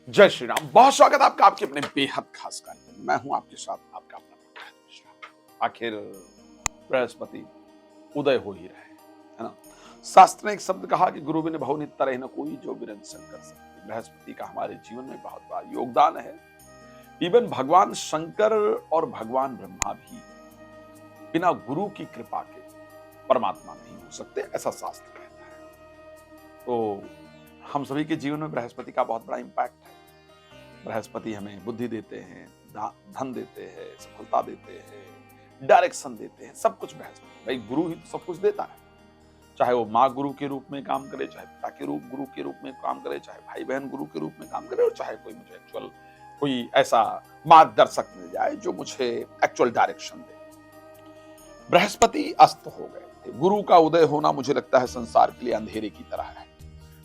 जय श्री राम। बहुत स्वागत है आपका आपके अपने बेहद खास कार्यक्रम। मैं हूं आपके साथ आपका अपना प्रकाश मिश्रा। आखिर बृहस्पति उदय हो ही रहे है ना। शास्त्र ने एक शब्द कहा कि गुरु बिन बहु नित तरह न कोई जो बिरन शंकर सकते। बृहस्पति का हमारे जीवन में बहुत बड़ा योगदान है। इवन भगवान शंकर और भगवान ब्रह्मा भी बिना गुरु की कृपा के परमात्मा नहीं हो सकते, ऐसा शास्त्र कहता है। तो हम सभी के जीवन में बृहस्पति का बहुत बड़ा इंपैक्ट है। बृहस्पति हमें बुद्धि देते हैं, धन देते हैं, सफलता देते हैं, डायरेक्शन देते हैं, सब कुछ बृहस्पति। भाई गुरु ही तो सब कुछ देता है। चाहे वो माँ गुरु के रूप में काम करे, चाहे पिता के रूप गुरु के रूप में काम करे, चाहे भाई बहन गुरु के रूप में काम करे, और चाहे कोई मुझे एक्चुअल कोई ऐसा मार्गदर्शक मिल जाए जो मुझे एक्चुअल डायरेक्शन दे। बृहस्पति अस्त हो गए थे। गुरु का उदय होना मुझे लगता है संसार के लिए अंधेरे की तरह है।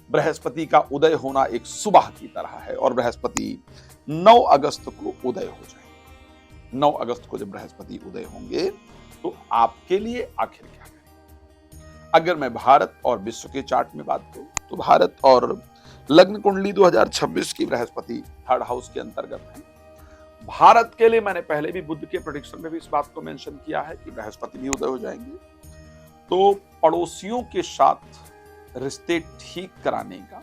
बृहस्पति का उदय होना एक सुबह की तरह है। और बृहस्पति 9 अगस्त को उदय हो जाएंगे। 9 अगस्त को जब बृहस्पति उदय होंगे तो आपके लिए आखिर क्या करें। अगर मैं भारत और विश्व के चार्ट में बात करूं तो भारत और लग्न कुंडली 2026 की बृहस्पति 3rd हाउस के अंतर्गत है। भारत के लिए मैंने पहले भी बुध के प्रेडिक्शन में भी इस बात को मेंशन किया है कि बृहस्पति भी उदय हो जाएंगे। तो पड़ोसियों के साथ रिश्ते ठीक कराने का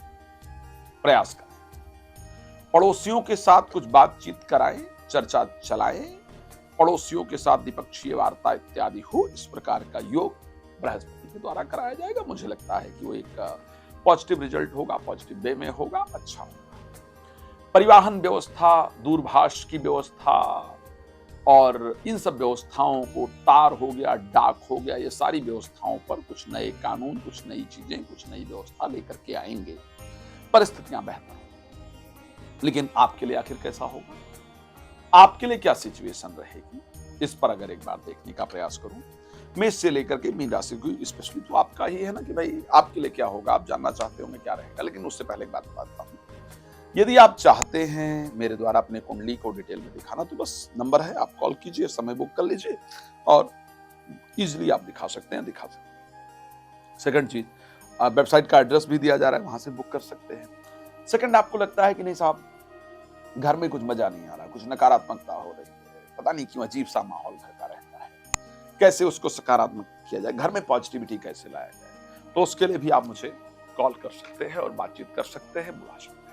प्रयास करें। पड़ोसियों के साथ कुछ बातचीत कराएं, चर्चा चलाएं, पड़ोसियों के साथ द्विपक्षीय वार्ता इत्यादि हो। इस प्रकार का योग बृहस्पति के द्वारा कराया जाएगा। मुझे लगता है कि वो एक पॉजिटिव रिजल्ट होगा, पॉजिटिव वे में होगा, अच्छा होगा। परिवहन व्यवस्था, दूरभाष की व्यवस्था और इन सब व्यवस्थाओं को, तार हो गया, डाक हो गया, ये सारी व्यवस्थाओं पर कुछ नए कानून, कुछ नई चीजें, कुछ नई व्यवस्था लेकर के आएंगे। परिस्थितियां बेहतर होंगी। लेकिन आपके लिए आखिर कैसा होगा, आपके लिए क्या सिचुएशन रहेगी, इस पर अगर एक बार देखने का प्रयास करूं, मेष से लेकर के मीन राशि को स्पेशली, तो आपका ही है ना कि भाई आपके लिए क्या होगा, आप जानना चाहते होंगे क्या रहेगा। लेकिन उससे पहले एक बात बताता हूं, यदि आप चाहते हैं मेरे द्वारा अपने कुंडली को डिटेल में दिखाना तो बस नंबर है, आप कॉल कीजिए, समय बुक कर लीजिए और इजीली आप दिखा सकते हैं। सेकंड चीज, वेबसाइट का एड्रेस भी दिया जा रहा है, वहां से बुक कर सकते हैं। सेकंड, आपको लगता है कि नहीं साहब घर में कुछ मजा नहीं आ रहा, कुछ नकारात्मकता हो रही है, पता नहीं क्यों अजीब सा माहौल घर का रहता है, कैसे उसको सकारात्मक किया जाए, घर में पॉजिटिविटी कैसे लाया जाए, तो उसके लिए भी आप मुझे कॉल कर सकते हैं और बातचीत कर सकते हैं, बुला सकते हैं।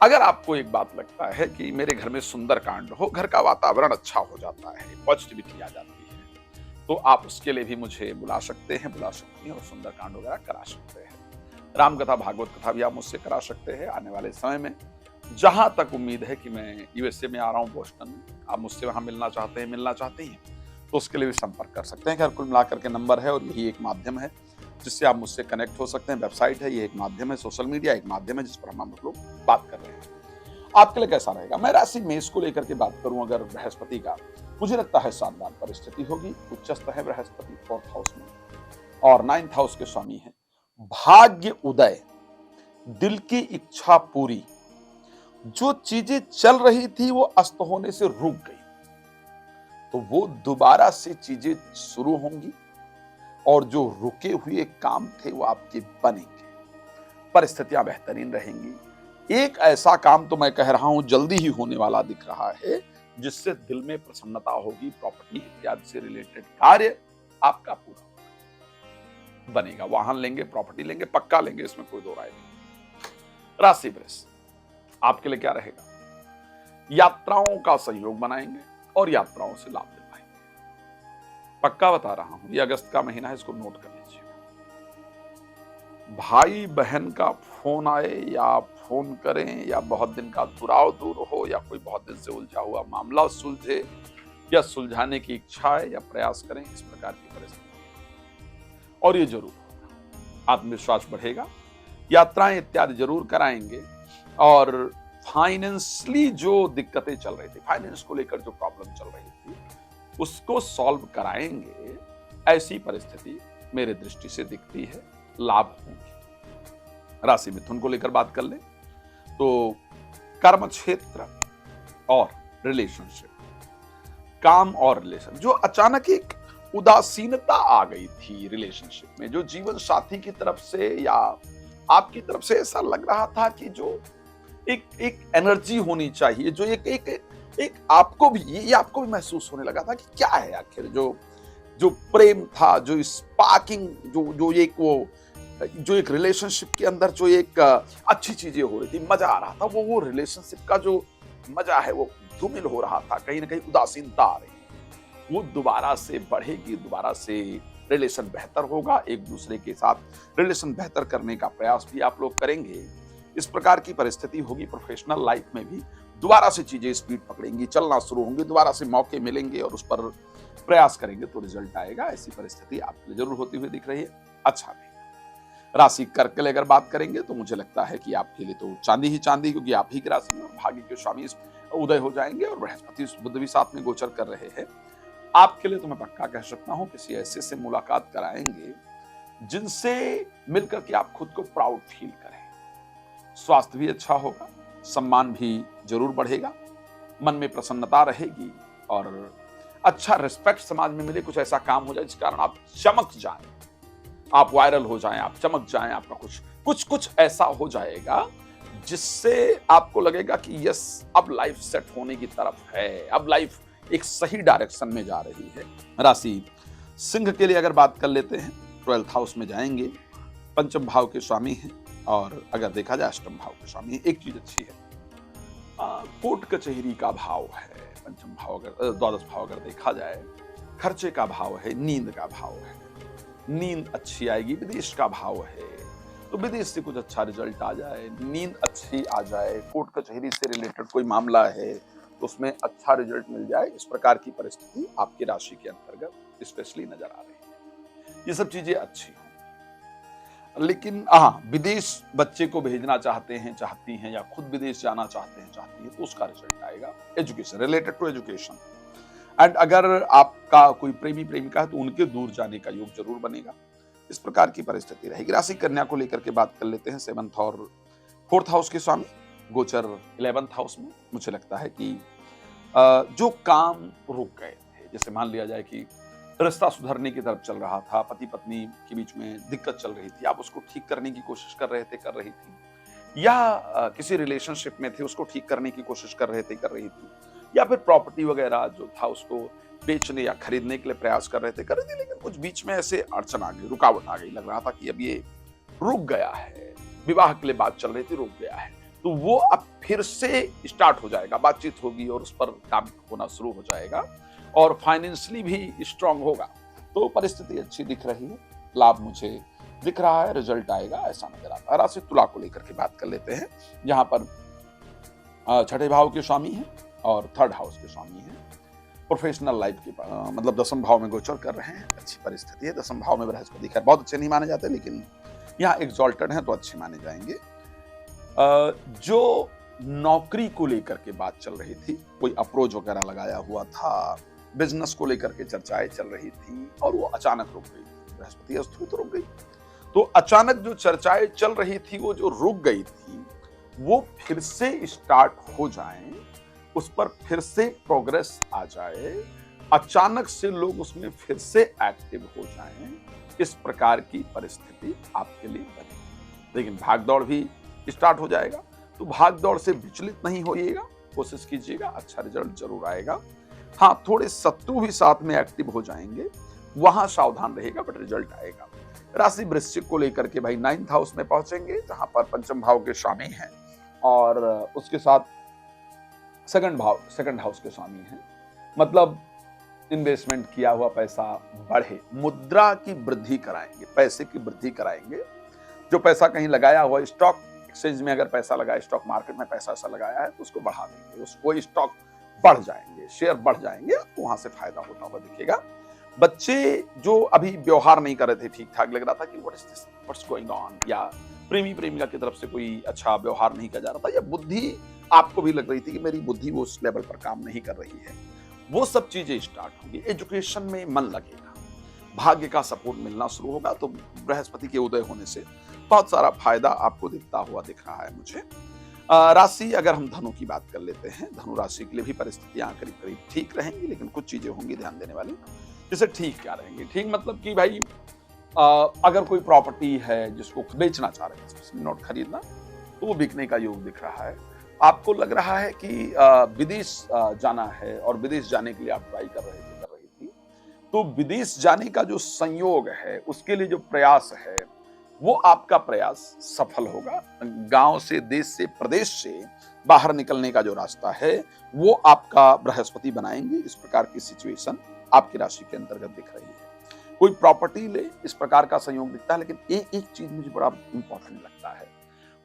अगर आपको एक बात लगता है कि मेरे घर में सुंदर कांड हो, घर का वातावरण अच्छा हो जाता है, पॉजिटिविटी आ जाती है, तो आप उसके लिए भी मुझे बुला सकते हैं, बुला सकती हैं और सुंदर कांड वगैरह करा सकते हैं। राम कथा, भागवत कथा भी आप मुझसे करा सकते हैं। आने वाले समय में जहां तक उम्मीद है कि मैं यूएसए में आ रहा हूं, बोस्टन में, आप मुझसे वहां मिलना चाहते हैं तो उसके लिए भी संपर्क कर सकते हैं। खैर कुल मिलाकर के नंबर है और यही एक माध्यम है जिससे आप मुझसे कनेक्ट हो सकते हैं। वेबसाइट है, ये एक माध्यम है, सोशल मीडिया एक माध्यम है जिस पर हम लोग बात कर रहे हैं। आपके लिए कैसा रहेगा। मैं राशि मेष को लेकर के बात करूं, अगर बृहस्पति का, मुझे लगता है शानदार परिस्थिति होगी। उच्चस्थ है बृहस्पति 4th हाउस में और 9th हाउस के स्वामी है। भाग्य उदय, दिल की इच्छा पूरी, जो चीजें चल रही थी वो अस्त होने से रुक गई, तो वो दोबारा से चीजें शुरू होंगी और जो रुके हुए काम थे वो आपके बनेंगे। परिस्थितियां बेहतरीन रहेंगी। एक ऐसा काम तो मैं कह रहा हूं जल्दी ही होने वाला दिख रहा है जिससे दिल में प्रसन्नता होगी। प्रॉपर्टी इत्यादि से रिलेटेड कार्य आपका पूरा बनेगा। वाहन लेंगे, प्रॉपर्टी लेंगे, पक्का लेंगे, इसमें कोई दो राय नहीं। राशि वृष, आपके लिए क्या रहेगा। यात्राओं का सहयोग बनाएंगे और यात्राओं से लाभ ले पाएंगे। पक्का बता रहा हूं, ये अगस्त का महीना है, इसको नोट कर लीजिएगा। भाई बहन का फोन आए या फोन करें या बहुत दिन का दुराव दूर हो या कोई बहुत दिन से उलझा हुआ मामला सुलझे या सुलझाने की इच्छा है या प्रयास करें, इस प्रकार की परिस्थिति और ये जरूर होगा। आत्मविश्वास बढ़ेगा, यात्राएं इत्यादि जरूर कराएंगे और फाइनेंशियली जो दिक्कतें चल रही थी, फाइनेंस को लेकर जो प्रॉब्लम चल रही थी, उसको सॉल्व कराएंगे। ऐसी परिस्थिति मेरे दृष्टि से दिखती है, लाभ होंगे। राशि मिथुन को लेकर बात कर ले तो कर्म क्षेत्र और रिलेशनशिप, काम और रिलेशन, जो अचानक एक उदासीनता आ गई थी रिलेशनशिप में, जो जीवन साथी की तरफ से या आपकी तरफ से ऐसा लग रहा था कि जो एक एक एनर्जी होनी चाहिए जो एक एक एक आपको भी ये आपको भी महसूस होने लगा था कि क्या है आखिर जो जो प्रेम था, जो स्पार्किंग, जो एक वो जो एक रिलेशनशिप के अंदर जो एक अच्छी चीजें हो रही थी, मजा आ रहा था, वो रिलेशनशिप का जो मजा है वो धूमिल हो रहा था, कहीं ना कहीं उदासीनता आ रही है। वो दोबारा से बढ़ेगी, दोबारा से रिलेशन बेहतर होगा, एक दूसरे के साथ रिलेशन बेहतर करने का प्रयास भी आप लोग करेंगे। इस प्रकार की परिस्थिति होगी प्रोफेशनल लाइफ में भी, दोबारा से चीजें स्पीड पकड़ेंगी, चलना शुरू होंगी, दोबारा से मौके मिलेंगे और उस पर प्रयास करेंगे तो रिजल्ट आएगा। ऐसी परिस्थिति आपके लिए जरूर होती हुई दिख रही है। अच्छा नहीं। राशि कर्क के लिए अगर बात करेंगे तो मुझे लगता है कि आपके लिए तो चांदी ही चांदी, क्योंकि आप ही की राशि में भाग्य के स्वामी उदय हो जाएंगे और बृहस्पति बुध भी साथ में गोचर कर रहे हैं। आपके लिए तो मैं पक्का कह सकता हूं किसी ऐसे से मुलाकात कराएंगे जिनसे मिलकर के आप खुद को प्राउड फील करें। स्वास्थ्य भी अच्छा होगा, सम्मान भी जरूर बढ़ेगा, मन में प्रसन्नता रहेगी और अच्छा रिस्पेक्ट समाज में मिले। कुछ ऐसा काम हो जाए जिस कारण आप चमक जाएं, आप वायरल हो जाएं, आप चमक जाएं, आपका कुछ ऐसा हो जाएगा जिससे आपको लगेगा कि यस, अब लाइफ सेट होने की तरफ है, अब लाइफ एक सही डायरेक्शन में जा रही है। राशि सिंह के लिए अगर बात कर लेते हैं, 12th हाउस में जाएंगे, पंचम भाव के स्वामी हैं और अगर देखा जाए अष्टम भाव के स्वामी है। एक चीज अच्छी है, कोर्ट कचहरी का भाव है पंचम भाव, अगर 12th भाव अगर देखा जाए, खर्चे का भाव है, नींद का भाव है, नींद अच्छी आएगी, विदेश का भाव है तो विदेश से कुछ अच्छा रिजल्ट आ जाए, नींद अच्छी आ जाए, कोर्ट कचहरी से रिलेटेड कोई मामला है तो उसमें अच्छा रिजल्ट मिल जाए। इस प्रकार की परिस्थिति आपकी राशि के अंतर्गत स्पेशली नजर आ रही है। ये सब चीजें अच्छी हों, लेकिन हाँ, विदेश बच्चे को भेजना चाहते हैं, चाहती हैं, या खुद विदेश जाना चाहते हैं, चाहती है, तो उसका रिजल्ट आएगा। Education, related to education. And अगर आपका कोई प्रेमी प्रेमिका है तो उनके दूर जाने का योग जरूर बनेगा। इस प्रकार की परिस्थिति रहेगी। राशि कन्या को लेकर के बात कर लेते हैं। 7th और 4th हाउस के स्वामी गोचर 11th हाउस में। मुझे लगता है कि जो काम रुक गए थे, जैसे मान लिया जाए कि रिश्ता सुधरने की तरफ चल रहा था, पति पत्नी के बीच में दिक्कत चल रही थी, आप उसको ठीक करने की कोशिश कर रहे थे, कर रही थी, या किसी रिलेशनशिप में थे उसको ठीक करने की कोशिश कर रहे थे, कर रही थी, या फिर प्रॉपर्टी वगैरह जो था उसको बेचने या खरीदने के लिए प्रयास कर रहे थे, लेकिन कुछ बीच में ऐसे अड़चन आ गई, रुकावट आ गई, लग रहा था कि अब ये रुक गया है, विवाह के लिए बात चल रही थी, रुक गया है, तो वो अब फिर से स्टार्ट हो जाएगा, बातचीत होगी और उस पर काम होना शुरू हो जाएगा और फाइनेंशियली भी स्ट्रांग होगा। तो परिस्थिति अच्छी दिख रही है, लाभ मुझे दिख रहा है, रिजल्ट आएगा ऐसा नजर आता है। राशि तुला को लेकर के बात कर लेते हैं, जहां पर 6ठे भाव के स्वामी हैं और 3rd हाउस के स्वामी हैं। प्रोफेशनल लाइफ की मतलब 10th भाव में गोचर कर रहे हैं, अच्छी परिस्थिति है। 10th भाव में बृहस्पति खैर बहुत अच्छे नहीं माने जाते, लेकिन यहाँ एग्जॉल्टेड हैं तो अच्छे माने जाएंगे। जो नौकरी को लेकर के बात चल रही थी, कोई अप्रोच वगैरह लगाया हुआ था, बिजनेस को लेकर के चर्चाएं चल रही थी और वो अचानक रुक गई, बृहस्पति अस्त हुई तो रुक गई। तो अचानक जो चर्चाएं चल रही थी, वो जो रुक गई थी, वो फिर से स्टार्ट हो जाएं, उस पर फिर से प्रोग्रेस आ जाए, अचानक से लोग उसमें फिर से एक्टिव हो जाएं, इस प्रकार की परिस्थिति आपके लिए बनेगी। लेकिन भागदौड़ भी स्टार्ट हो जाएगा, तो भागदौड़ से विचलित नहीं होइएगा, कोशिश कीजिएगा, अच्छा रिजल्ट जरूर आएगा। हाँ, थोड़े शत्रु भी साथ में एक्टिव हो जाएंगे, वहां सावधान रहेगा, बट रिजल्ट आएगा। राशि वृश्चिक को लेकर के भाई 9th हाउस में पहुंचेंगे, जहां पर पंचम भाव के स्वामी हैं और उसके साथ 2nd हाउस के स्वामी हैं। मतलब इन्वेस्टमेंट किया हुआ पैसा बढ़े, मुद्रा की वृद्धि कराएंगे, पैसे की वृद्धि कराएंगे। जो पैसा कहीं लगाया हुआ, स्टॉक एक्सचेंज में अगर पैसा लगाया, स्टॉक मार्केट में पैसा ऐसा लगाया है तो उसको बढ़ा देंगे, वो स्टॉक बढ़ जाएंगे, शेयर बढ़ जाएंगे, तो वहां से फायदा होता हुआ दिखेगा। बच्चे जो अभी व्यवहार नहीं कर रहे थे, ठीक ठाक लग रहा था कि व्हाट्स गोइंग ऑन, या प्रेमी प्रेमिका की तरफ से कोई अच्छा व्यवहार नहीं किया जा रहा था, या बुद्धि आपको भी लग रही थी कि मेरी बुद्धि वो उस लेवल पर काम नहीं कर रही है, वो सब चीजें स्टार्ट होंगी। एजुकेशन में मन लगेगा, भाग्य का सपोर्ट मिलना शुरू होगा, तो बृहस्पति के उदय होने से बहुत सारा फायदा आपको दिखता हुआ दिख रहा है मुझे। राशि अगर हम धनु की बात कर लेते हैं, धनु राशि के लिए भी परिस्थितियां करीब करीब ठीक रहेंगी, लेकिन कुछ चीजें होंगी ध्यान देने वाली। जैसे ठीक क्या रहेंगी, ठीक मतलब कि भाई अगर कोई प्रॉपर्टी है जिसको बेचना चाह रहे हैं, नोट खरीदना, तो वो बिकने का योग दिख रहा है। आपको लग रहा है कि विदेश जाना है और विदेश जाने के लिए आप ट्राई कर रही थी, तो विदेश जाने का जो संयोग है, उसके लिए जो प्रयास है, वो आपका प्रयास सफल होगा। गांव से, देश से, प्रदेश से बाहर निकलने का जो रास्ता है, वो आपका बृहस्पति बनाएंगे। इस प्रकार की सिचुएशन आपकी राशि के अंतर्गत दिख रही है। कोई प्रॉपर्टी ले, इस प्रकार का संयोग दिखता है। लेकिन एक चीज मुझे बड़ा इंपॉर्टेंट लगता है,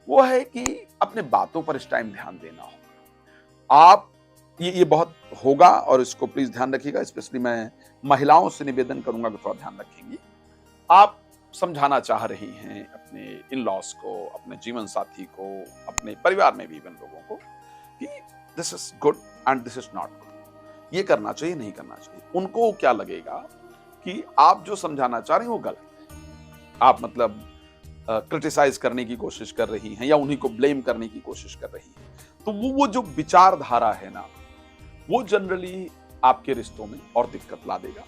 वो है कि अपने बातों पर इस टाइम ध्यान देना होगा। आप ये बहुत होगा और इसको प्लीज ध्यान रखिएगा। स्पेशली मैं महिलाओं से निवेदन करूंगा कि थोड़ा ध्यान रखेंगी। आप समझाना चाह रही हैं अपने इन लॉस को, अपने जीवन साथी को, अपने परिवार में भी इवन लोगों को, कि this is good and this is not good, ये करना चाहिए, नहीं करना चाहिए। उनको क्या लगेगा कि आप जो समझाना चाह रहे हैं वो गलत है। आप मतलब क्रिटिसाइज करने की कोशिश कर रही हैं या उन्हीं को ब्लेम करने की कोशिश कर रही हैं। तो वो जो विचारधारा है ना, वो जनरली आपके रिश्तों में और दिक्कत ला देगा।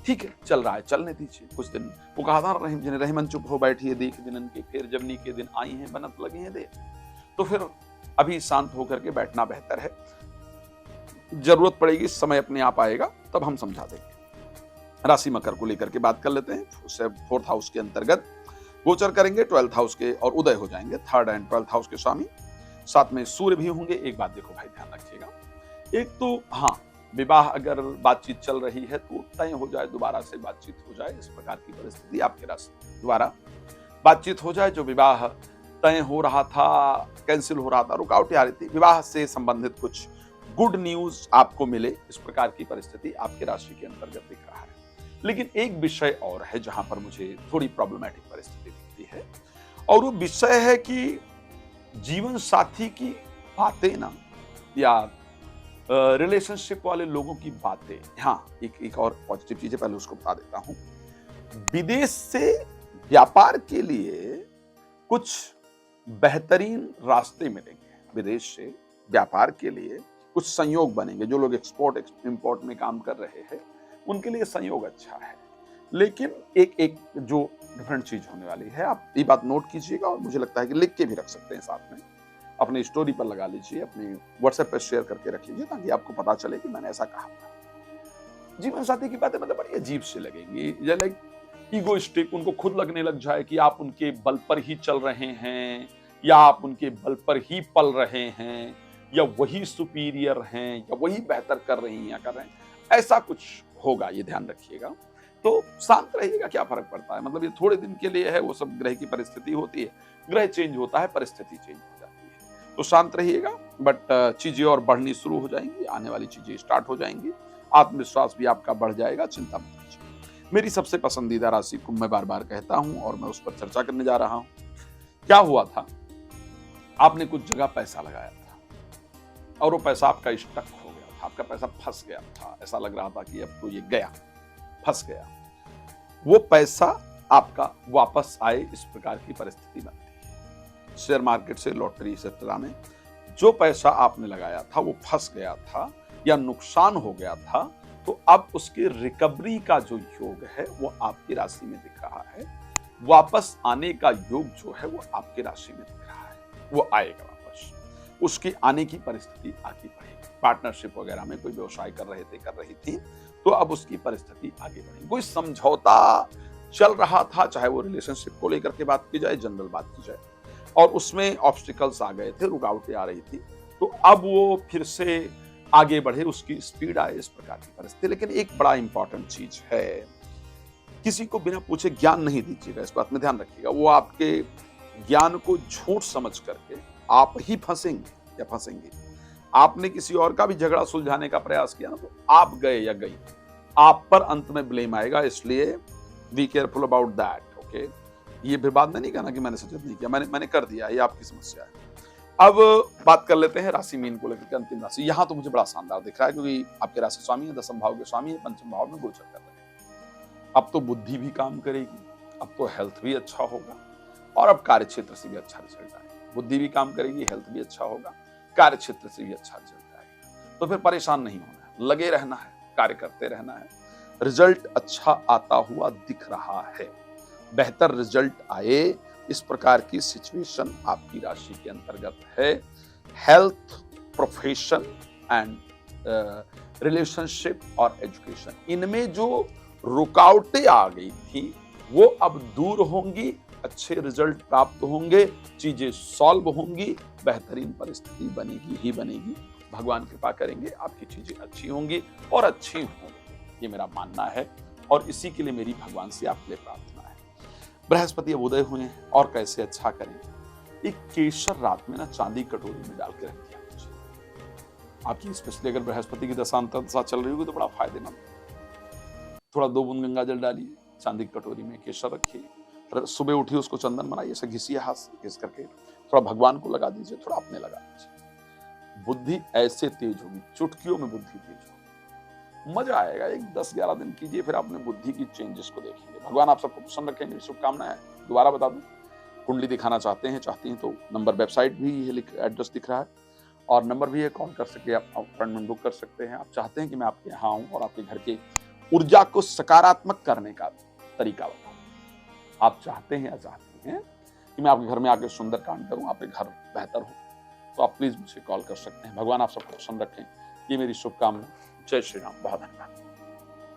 ठीक है, चल रहा है, चलने दीजिए कुछ दिन। वो कहा था रहीमन चुप हो बैठी है, देख दिनन के फिर जवनी के दिन आई हैं, बनत लगे हैं देर। तो फिर अभी शांत होकर के बैठना बेहतर है। जरूरत पड़ेगी, समय अपने आप आएगा, तब हम समझा देंगे। राशि मकर को लेकर के बात कर लेते हैं। उससे 4th हाउस के अंतर्गत गोचर करेंगे, 12th हाउस के और उदय हो जाएंगे। 3rd एंड 12th हाउस के स्वामी, साथ में सूर्य भी होंगे। एक बात देखो भाई, ध्यान रखिएगा। एक तो हाँ, विवाह अगर बातचीत चल रही है तो तय हो जाए, दोबारा से बातचीत हो जाए, इस प्रकार की परिस्थिति आपके राशि द्वारा बातचीत हो जाए। जो विवाह तय हो रहा था, कैंसिल हो रहा था, रुकावटें आ रही थी, विवाह से संबंधित कुछ गुड न्यूज आपको मिले, इस प्रकार की परिस्थिति आपके राशि के अंतर्गत दिख रहा है। लेकिन एक विषय और है जहां पर मुझे थोड़ी प्रॉब्लमैटिक परिस्थिति दिखती है, और वो विषय है कि जीवन साथी की बातें ना, या रिलेशनशिप वाले लोगों की बातें। हाँ, एक और पॉजिटिव चीज है, पहले उसको बता देता हूं। विदेश से व्यापार के लिए कुछ बेहतरीन रास्ते मिलेंगे। विदेश से व्यापार के लिए कुछ संयोग बनेंगे। जो लोग एक्सपोर्ट इंपोर्ट में काम कर रहे हैं, उनके लिए संयोग अच्छा है। लेकिन एक जो डिफरेंट चीज होने वाली है, आप ये बात नोट कीजिएगा, और मुझे लगता है कि लिख के भी रख सकते हैं, साथ में अपनी स्टोरी पर लगा लीजिए, अपने व्हाट्सएप पर शेयर करके रख लीजिए, ताकि आपको पता चले कि मैंने ऐसा कहा था। जीवन साथी की बातें मतलब बड़ी अजीब से लगेंगी, लाइक ईगोइस्टिक। उनको खुद लगने लग जाए कि आप उनके बल पर ही चल रहे हैं, या आप उनके बल पर ही पल रहे हैं, या वही सुपीरियर हैं, या वही बेहतर कर रही हैं या कर रहे हैं। ऐसा कुछ होगा, ये ध्यान रखिएगा। तो शांत रहिएगा, क्या फर्क पड़ता है। मतलब ये थोड़े दिन के लिए है, वो सब ग्रह की परिस्थिति होती है। ग्रह चेंज होता है, परिस्थिति चेंज हो जाती है। तो शांत रहिएगा, बट चीजें और बढ़नी शुरू हो जाएंगी, आने वाली चीजें स्टार्ट हो जाएंगी। आत्मविश्वास भी आपका बढ़ जाएगा, चिंता मत कीजिए। मेरी सबसे पसंदीदा राशि कुंभ मैं बार बार कहता हूं, और मैं उस पर चर्चा करने जा रहा हूं। क्या हुआ था, आपने कुछ जगह पैसा लगाया था, और वो पैसा आपका स्टक हो गया था, आपका पैसा फंस गया था। ऐसा लग रहा था कि अब तो ये गया, फंस गया। वो पैसा आपका वापस आए, इस प्रकार की परिस्थिति बनती है। शेयर मार्केट से, लॉटरी सेक्टर में जो पैसा आपने लगाया था वो फंस गया था या नुकसान हो गया था, तो अब उसके रिकवरी का जो योग है वो आपकी राशि में दिख रहा है। वापस आने का योग जो है वो आपकी राशि में दिख रहा है, वो आएगा वापस। उसके आने की परिस्थिति आगे बढ़ेगी। पार्टनरशिप वगैरह में कोई व्यवसाय कर रही थी, तो अब उसकी परिस्थिति आगे बढ़ेगी। कोई समझौता चल रहा था, चाहे वो रिलेशनशिप को लेकर के बात की जाए, जनरल बात की जाए, और उसमें ऑब्स्टिकल्स आ गए थे, रुकावटें आ रही थी, तो अब वो फिर से आगे बढ़े, उसकी स्पीड आए, इस प्रकार की परिस्थिति। लेकिन एक बड़ा इंपॉर्टेंट चीज है, किसी को बिना पूछे ज्ञान नहीं दीजिएगा, इस बात में ध्यान रखिएगा। वो आपके ज्ञान को झूठ समझ करके आप ही फंसेंगे या फंसेंगे। आपने किसी और का भी झगड़ा सुलझाने का प्रयास किया ना, तो आप गए या गई, आप पर अंत में ब्लेम आएगा। इसलिए be careful about that, okay. ये फिर बाद में नहीं कहना कि मैंने सचेत नहीं किया, मैंने कर दिया, ये आपकी समस्या है। अब बात कर लेते हैं राशि मीन को लेकर के, अंतिम राशि। यहां तो मुझे बड़ा शानदार दिख रहा है, क्योंकि आपके राशि स्वामी है, 10th भाव के स्वामी है, 5th भाव में गोचर कर रहे हैं। अब तो बुद्धि भी काम करेगी, अब तो हेल्थ भी अच्छा होगा, और अब कार्य क्षेत्र से भी अच्छा रिजल्ट आएगा। बुद्धि भी काम करेगी, हेल्थ भी अच्छा होगा, कार्य क्षेत्र से भी अच्छा रिजल्ट आएगा। तो फिर परेशान नहीं होना है, लगे रहना है, कार्य करते रहना है। रिजल्ट अच्छा आता हुआ दिख रहा है, बेहतर रिजल्ट आए, इस प्रकार की सिचुएशन आपकी राशि के अंतर्गत है। हेल्थ, प्रोफेशन एंड रिलेशनशिप और एजुकेशन, इनमें जो रुकावटें आ गई थी वो अब दूर होंगी, अच्छे रिजल्ट प्राप्त होंगे, चीजें सॉल्व होंगी, बेहतरीन परिस्थिति बनेगी ही बनेगी। भगवान कृपा करेंगे, आपकी चीजें अच्छी होंगी और अच्छी होंगी, ये मेरा मानना है और इसी के लिए मेरी भगवान से आपके लिए प्रार्थना है। बृहस्पति अब उदय हुए हैं और कैसे अच्छा करें। एक केसर रात में ना चांदी कटोरी में डाल के रख दिया मुझे। आपकी स्पेशली अगर बृहस्पति की दशा चल रही होगी तो बड़ा फायदेमंद। थोड़ा 2 बूंद गंगा जल डालिए, चांदी की कटोरी में केसर रखिए, सुबह उठिए उसको चंदन बनाइए, ऐसे घिसिए हाथ से घिस करके, थोड़ा भगवान को लगा दीजिए, थोड़ा अपने लगा दीजिए। बुद्धि ऐसे तेज होगी, चुटकियों में बुद्धि तेज होगी, मजा आएगा। एक 10-11 दिन कीजिए, फिर अपने बुद्धि की चेंजेस को देखिए। भगवान आप सबको प्रसन्न रखें, मेरी शुभकामनाएं है। दोबारा बता दूं, कुंडली दिखाना चाहते हैं, चाहती हैं तो नंबर, वेबसाइट भी एड्रेस दिख रहा है और नंबर भी है, कॉल कर सकते हैं, आप अपॉइंटमेंट बुक कर सकते हैं। आप चाहते हैं कि मैं आपके यहाँ आऊँ और आपके घर के ऊर्जा को सकारात्मक करने का तरीका बताऊं, आप चाहते हैं या चाहती हैं कि मैं आपके घर में आकर सुंदर कांड करूं, आपके घर बेहतर हो, तो आप प्लीज मुझे कॉल कर सकते हैं। भगवान आप सबको प्रसन्न रखें, ये मेरी शुभकामना। जय श्री राम। बहुत धन्यवाद।